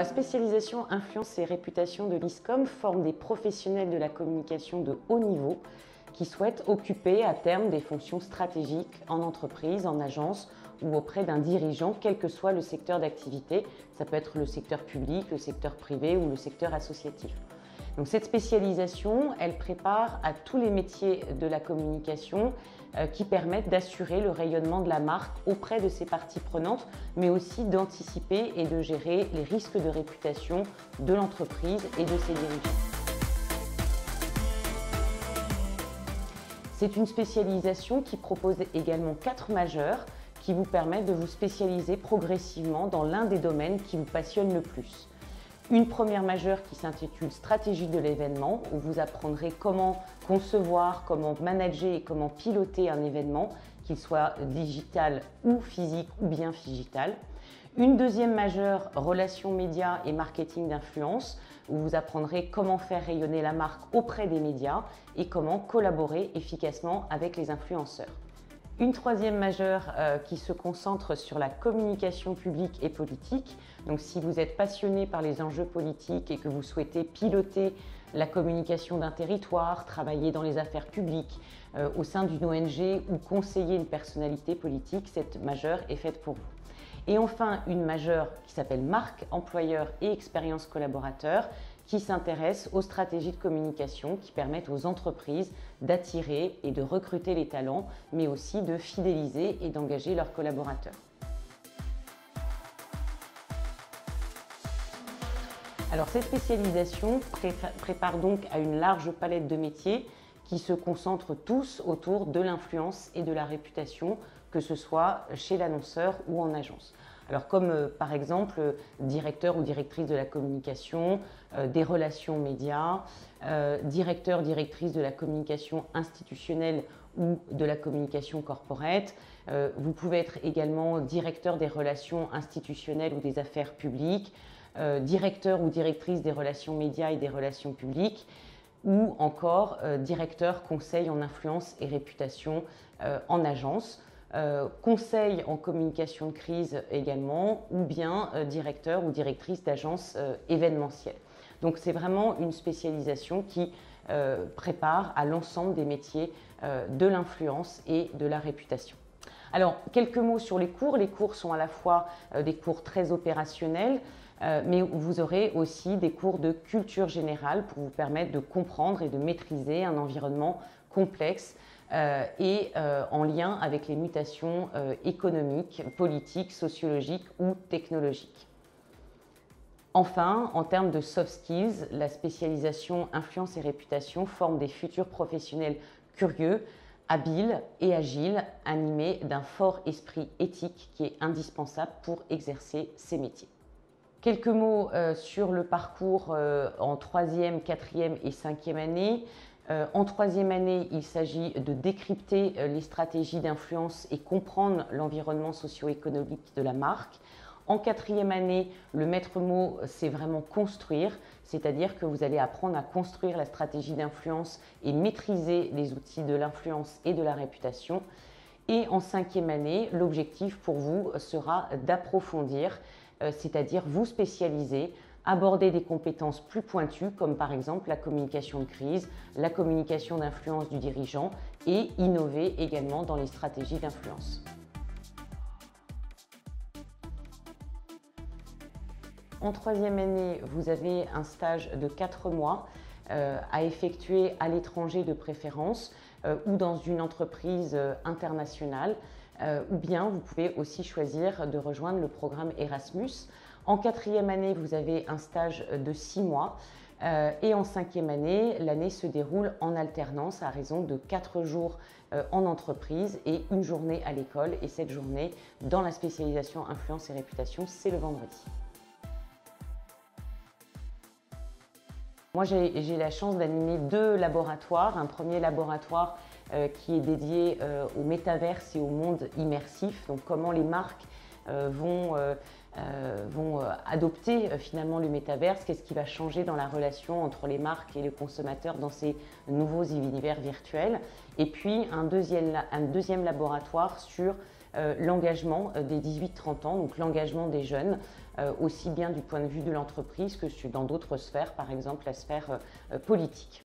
la spécialisation influence et réputation de l'ISCOM forme des professionnels de la communication de haut niveau qui souhaitent occuper à terme des fonctions stratégiques en entreprise, en agence ou auprès d'un dirigeant, quel que soit le secteur d'activité. Ça peut être le secteur public, le secteur privé ou le secteur associatif. Donc cette spécialisation, elle prépare à tous les métiers de la communication qui permettent d'assurer le rayonnement de la marque auprès de ses parties prenantes, mais aussi d'anticiper et de gérer les risques de réputation de l'entreprise et de ses dirigeants. C'est une spécialisation qui propose également 4 majeurs qui vous permettent de vous spécialiser progressivement dans l'un des domaines qui vous passionne le plus. Une première majeure qui s'intitule Stratégie de l'événement, où vous apprendrez comment concevoir, comment manager et comment piloter un événement, qu'il soit digital ou physique ou bien digital. Une deuxième majeure, Relations médias et marketing d'influence, où vous apprendrez comment faire rayonner la marque auprès des médias et comment collaborer efficacement avec les influenceurs. Une troisième majeure qui se concentre sur la communication publique et politique. Donc si vous êtes passionné par les enjeux politiques et que vous souhaitez piloter la communication d'un territoire, travailler dans les affaires publiques, au sein d'une ONG ou conseiller une personnalité politique, cette majeure est faite pour vous. Et enfin, une majeure qui s'appelle Marque, employeur et expérience collaborateur, qui s'intéresse aux stratégies de communication qui permettent aux entreprises d'attirer et de recruter les talents, mais aussi de fidéliser et d'engager leurs collaborateurs. Alors cette spécialisation prépare donc à une large palette de métiers qui se concentrent tous autour de l'influence et de la réputation, que ce soit chez l'annonceur ou en agence. Alors comme par exemple directeur ou directrice de la communication, des relations médias, directeur, directrice de la communication institutionnelle ou de la communication corporate. Vous pouvez être également directeur des relations institutionnelles ou des affaires publiques, directeur ou directrice des relations médias et des relations publiques, ou encore directeur conseil en influence et réputation en agence. Conseil en communication de crise également, ou bien directeur ou directrice d'agence événementielle. Donc c'est vraiment une spécialisation qui prépare à l'ensemble des métiers de l'influence et de la réputation. Alors quelques mots sur les cours. Les cours sont à la fois des cours très opérationnels, mais vous aurez aussi des cours de culture générale pour vous permettre de comprendre et de maîtriser un environnement complexe et en lien avec les mutations économiques, politiques, sociologiques ou technologiques. Enfin, en termes de soft skills, la spécialisation influence et réputation forme des futurs professionnels curieux, habiles et agiles, animés d'un fort esprit éthique qui est indispensable pour exercer ces métiers. Quelques mots sur le parcours en 3e, 4e et 5e année. En 3e année, il s'agit de décrypter les stratégies d'influence et comprendre l'environnement socio-économique de la marque. En 4e année, le maître mot, c'est vraiment construire, c'est-à-dire que vous allez apprendre à construire la stratégie d'influence et maîtriser les outils de l'influence et de la réputation. Et en 5e année, l'objectif pour vous sera d'approfondir, c'est-à-dire vous spécialiser, aborder des compétences plus pointues comme par exemple la communication de crise, la communication d'influence du dirigeant et innover également dans les stratégies d'influence. En 3e année, vous avez un stage de 4 mois à effectuer à l'étranger de préférence ou dans une entreprise internationale. Ou bien vous pouvez aussi choisir de rejoindre le programme Erasmus. En 4e année, vous avez un stage de 6 mois et en 5e année, l'année se déroule en alternance à raison de 4 jours en entreprise et une journée à l'école. Et cette journée, dans la spécialisation influence et réputation, c'est le vendredi. Moi, j'ai la chance d'animer 2 laboratoires. Un premier laboratoire qui est dédié au métaverse et au monde immersif, donc comment les marques vont adopter finalement le métaverse, qu'est-ce qui va changer dans la relation entre les marques et le consommateur dans ces nouveaux univers virtuels. Et puis un deuxième laboratoire sur l'engagement des 18-30 ans, donc l'engagement des jeunes, aussi bien du point de vue de l'entreprise que dans d'autres sphères, par exemple la sphère politique.